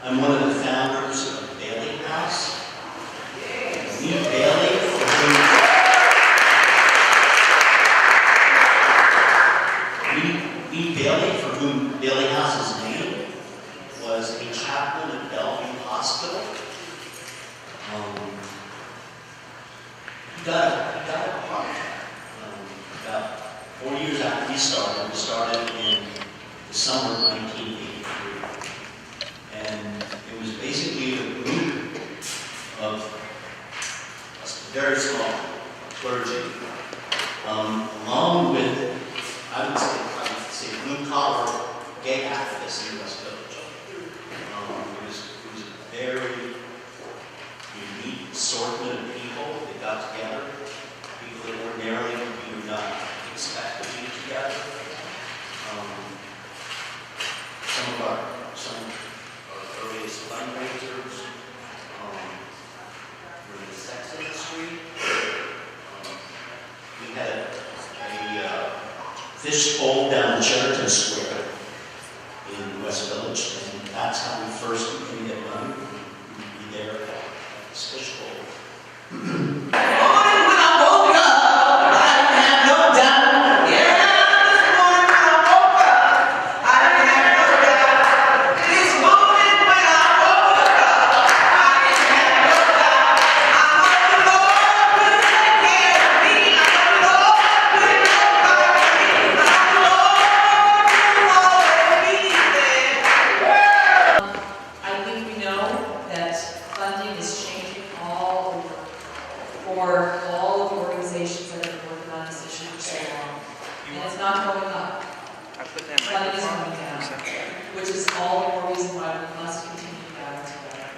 I'm one of the founders of Bailey House. Meet Bailey, for whom Bailey House's name was a chaplain at Bellevue Hospital. He got a heart attack about 4 years after we started. We started in the summer of 1983. And it was basically a group of very small clergy, along with, I would say blue-collar gay activists in West Village. It was a very unique assortment of people that got together, people that ordinarily you would not expect to be together. Some of our earliest fundraisers were in the sex industry. We had a fish bowl down Sheraton Square in West Village, and that's how we first became to get money. We'd be there at this fish bowl. For all of the organizations that have been working on this issue for so long. And it's not going up. Funding is going down, which is all the more reason why we must continue to gather together.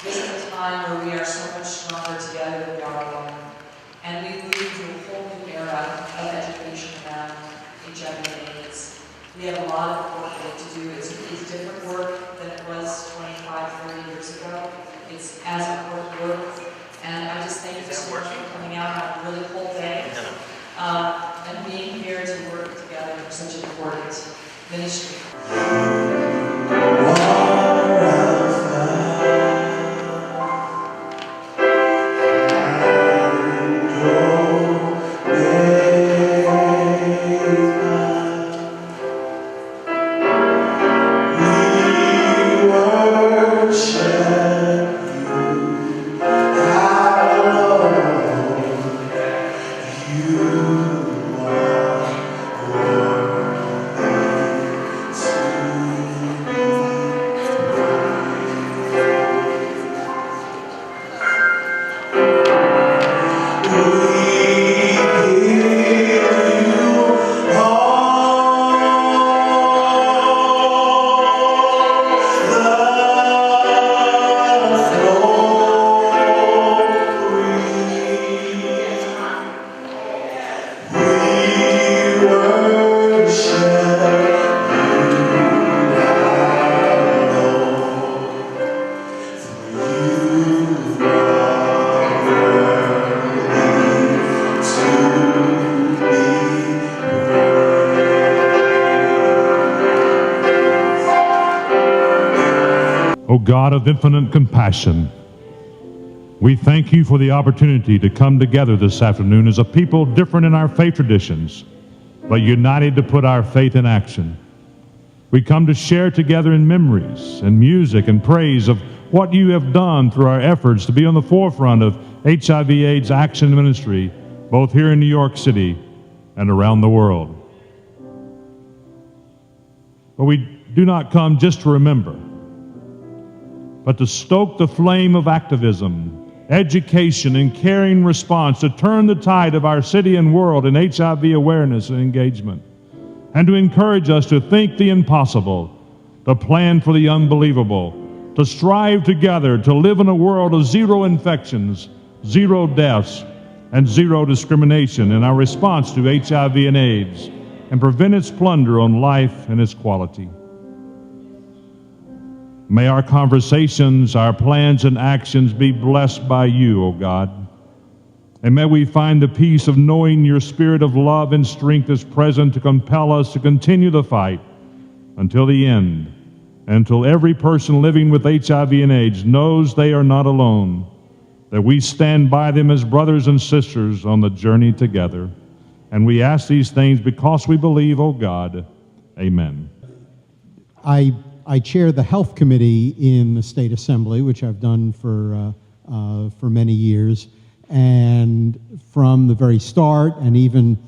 This is a time where we are so much stronger together than we are alone. And we move into a whole new era of education around HIV and AIDS. We have a lot of work to do. It's different work than it was 25, 30 years ago. It's as important work. And I just thank you so much for coming out on a really cold day and being here to work together for such an important ministry. O God of infinite compassion, we thank you for the opportunity to come together this afternoon as a people different in our faith traditions, but united to put our faith in action. We come to share together in memories and music and praise of what you have done through our efforts to be on the forefront of HIV/AIDS action ministry, both here in New York City and around the world. But we do not come just to remember, but to stoke the flame of activism, education, and caring response to turn the tide of our city and world in HIV awareness and engagement, and to encourage us to think the impossible, to plan for the unbelievable, to strive together to live in a world of zero infections, zero deaths, and zero discrimination in our response to HIV and AIDS, and prevent its plunder on life and its quality. May our conversations, our plans, and actions be blessed by you, O God. And may we find the peace of knowing your spirit of love and strength is present to compel us to continue the fight until the end until every person living with HIV and AIDS knows they are not alone, that we stand by them as brothers and sisters on the journey together. And we ask these things because we believe, oh God. Amen. I chair the Health Committee in the State Assembly, which I've done for many years. And from the very start, and even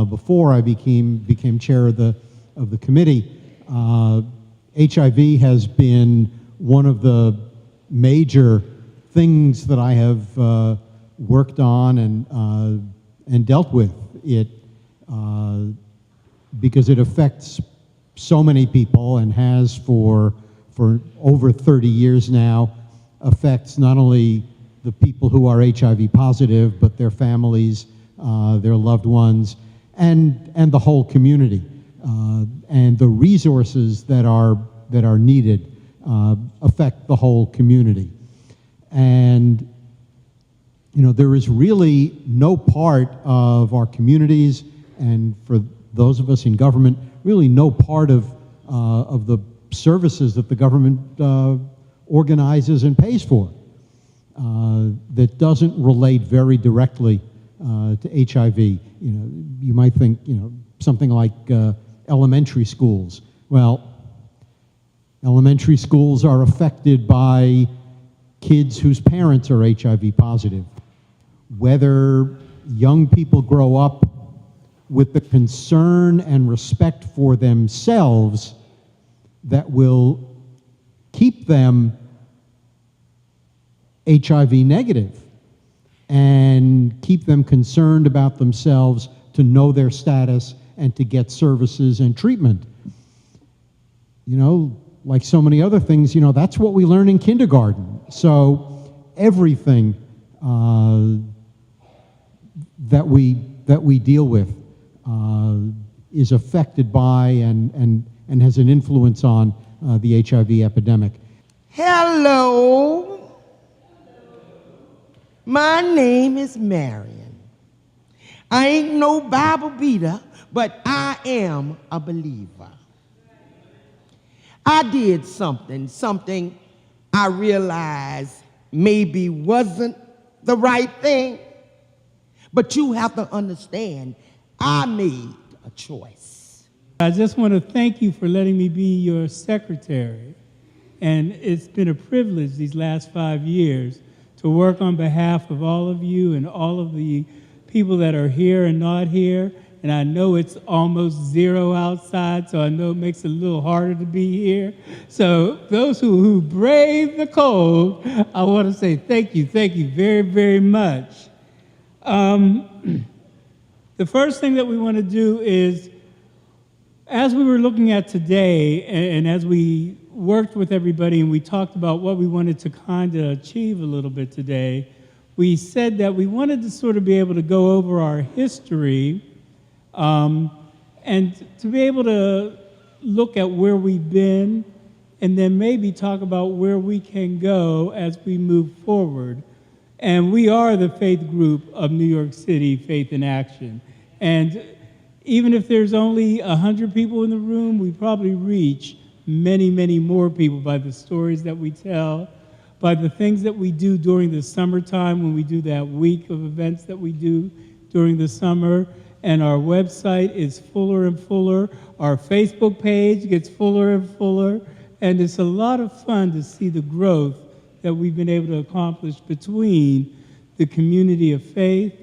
before I became chair of the committee, HIV has been one of the major things that I have worked on and dealt with it because it affects so many people and has for over 30 years now, affects not only the people who are HIV positive, but their families, their loved ones, and the whole community. And the resources that are needed affect the whole community. And you know, there is really no part of our communities, and for those of us in government, really no part of the services that the government organizes and pays for that doesn't relate very directly to HIV. You know, you might think, you know, something like elementary schools. Well, elementary schools are affected by kids whose parents are HIV positive. Whether young people grow up with the concern and respect for themselves that will keep them HIV negative and keep them concerned about themselves, to know their status and to get services and treatment. You know, like so many other things, you know, that's what we learn in kindergarten. So everything that we deal with is affected by and has an influence on the HIV epidemic. Hello. My name is Marion. I ain't no Bible beater, but I am a believer. I did something I realized maybe wasn't the right thing, but you have to understand, I made a choice. I just want to thank you for letting me be your secretary. And it's been a privilege these last 5 years to work on behalf of all of you and all of the people that are here and not here. And I know it's almost zero outside, so I know it makes it a little harder to be here. So those who brave the cold, I want to say thank you very, very much. The first thing that we want to do is, as we were looking at today, and as we worked with everybody and we talked about what we wanted to kind of achieve a little bit today, we said that we wanted to sort of be able to go over our history and to be able to look at where we've been and then maybe talk about where we can go as we move forward. And we are the faith group of New York City, Faith in Action. And even if there's only 100 people in the room, we probably reach many, many more people by the stories that we tell, by the things that we do during the summertime when we do that week of events that we do during the summer. And our website is fuller and fuller. Our Facebook page gets fuller and fuller. And it's a lot of fun to see the growth that we've been able to accomplish between the community of faith,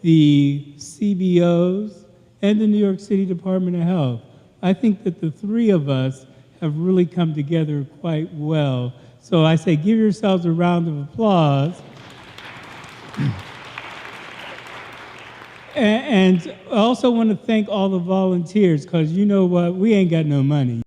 the CBOs, and the New York City Department of Health. I think that the three of us have really come together quite well. So I say give yourselves a round of applause. And I also want to thank all the volunteers, because you know what, we ain't got no money.